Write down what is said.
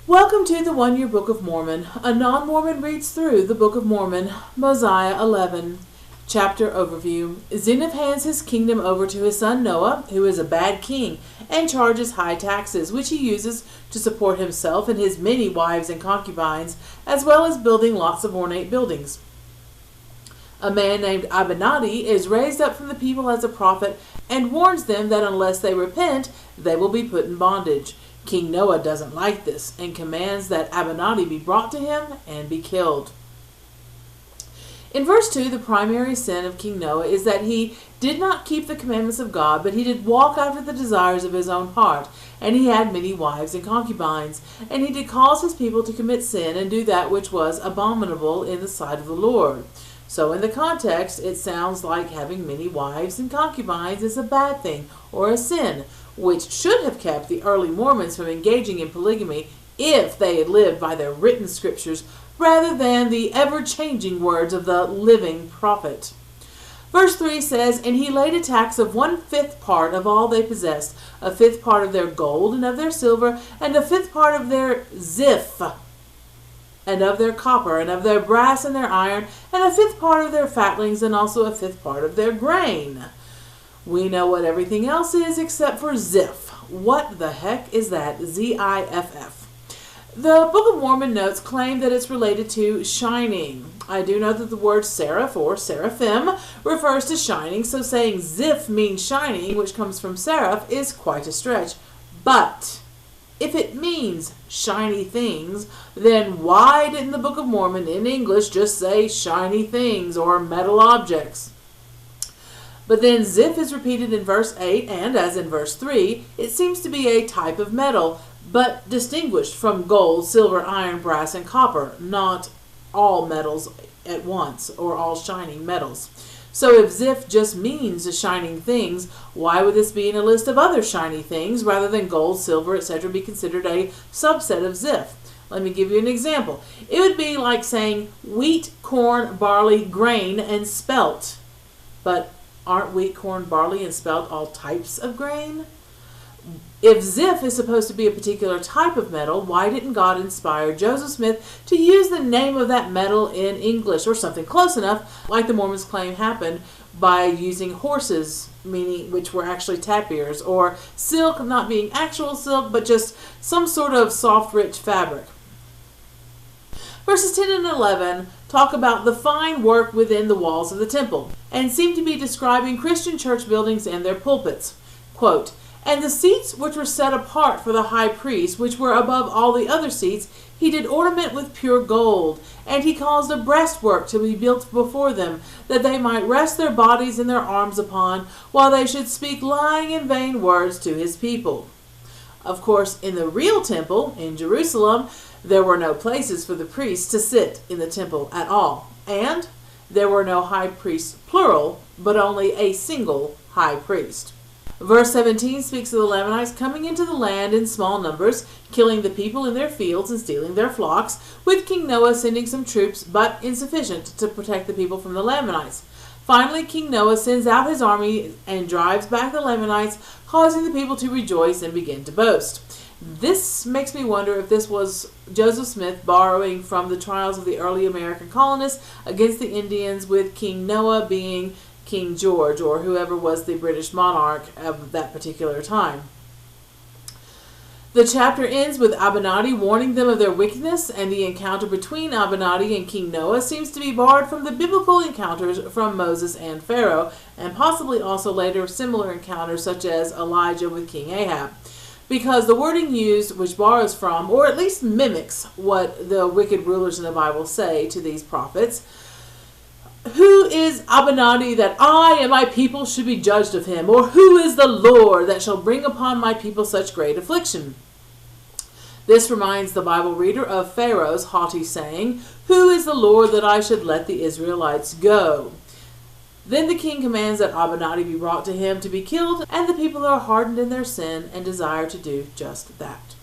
Welcome to the One Year Book of Mormon. A non-Mormon reads through the Book of Mormon, Mosiah 11. Chapter Overview. Zeniff hands his kingdom over to his son Noah, who is a bad king, and charges high taxes, which he uses to support himself and his many wives and concubines, as well as building lots of ornate buildings. A man named Abinadi is raised up from the people as a prophet and warns them that unless they repent, they will be put in bondage. King Noah doesn't like this and commands that Abinadi be brought to him and be killed. In verse 2, the primary sin of King Noah is that he did not keep the commandments of God, but he did walk after the desires of his own heart, and he had many wives and concubines, and he did cause his people to commit sin and do that which was abominable in the sight of the Lord. So in the context, it sounds like having many wives and concubines is a bad thing or a sin, which should have kept the early Mormons from engaging in polygamy if they had lived by their written scriptures rather than the ever-changing words of the living prophet. Verse 3 says, "And he laid a tax of 1/5 part of all they possessed, a 5th part of their gold and of their silver, and a 5th part of their ziph, and of their copper, and of their brass and their iron, and a 5th part of their fatlings, and also a 5th part of their grain." We know what everything else is except for ziph. What the heck is that? Z-I-F-F. The Book of Mormon notes claim that it's related to shining. I do know that the word seraph or seraphim refers to shining, so saying ziph means shining, which comes from seraph, is quite a stretch. But if it means shiny things, then why didn't the Book of Mormon in English just say shiny things or metal objects? But then ziph is repeated in verse 8, and as in verse 3, it seems to be a type of metal, but distinguished from gold, silver, iron, brass, and copper, not all metals at once, or all shining metals. So if ziph just means shining things, why would this be in a list of other shiny things rather than gold, silver, etc. be considered a subset of ziph? Let me give you an example. It would be like saying wheat, corn, barley, grain, and spelt. But aren't wheat, corn, barley, and spelt all types of grain? If ziph is supposed to be a particular type of metal, why didn't God inspire Joseph Smith to use the name of that metal in English, or something close enough, like the Mormons claim happened, by using horses, meaning which were actually tapirs, or silk not being actual silk, but just some sort of soft, rich fabric. Verses 10 and 11 talk about the fine work within the walls of the temple, and seem to be describing Christian church buildings and their pulpits. Quote, "And the seats which were set apart for the high priest, which were above all the other seats, he did ornament with pure gold, and he caused a breastwork to be built before them, that they might rest their bodies and their arms upon, while they should speak lying and vain words to his people." Of course, in the real temple, in Jerusalem, there were no places for the priests to sit in the temple at all, and there were no high priests, plural, but only a single high priest. Verse 17 speaks of the Lamanites coming into the land in small numbers, killing the people in their fields and stealing their flocks, with King Noah sending some troops, but insufficient to protect the people from the Lamanites. Finally, King Noah sends out his army and drives back the Lamanites, causing the people to rejoice and begin to boast. This makes me wonder if this was Joseph Smith borrowing from the trials of the early American colonists against the Indians, with King Noah being King George, or whoever was the British monarch of that particular time. The chapter ends with Abinadi warning them of their wickedness, and the encounter between Abinadi and King Noah seems to be borrowed from the biblical encounters from Moses and Pharaoh, and possibly also later similar encounters such as Elijah with King Ahab. Because the wording used, which borrows from, or at least mimics, what the wicked rulers in the Bible say to these prophets. "Who is Abinadi that I and my people should be judged of him? Or who is the Lord that shall bring upon my people such great affliction?" This reminds the Bible reader of Pharaoh's haughty saying, "Who is the Lord that I should let the Israelites go?" Then the king commands that Abinadi be brought to him to be killed, and the people are hardened in their sin and desire to do just that.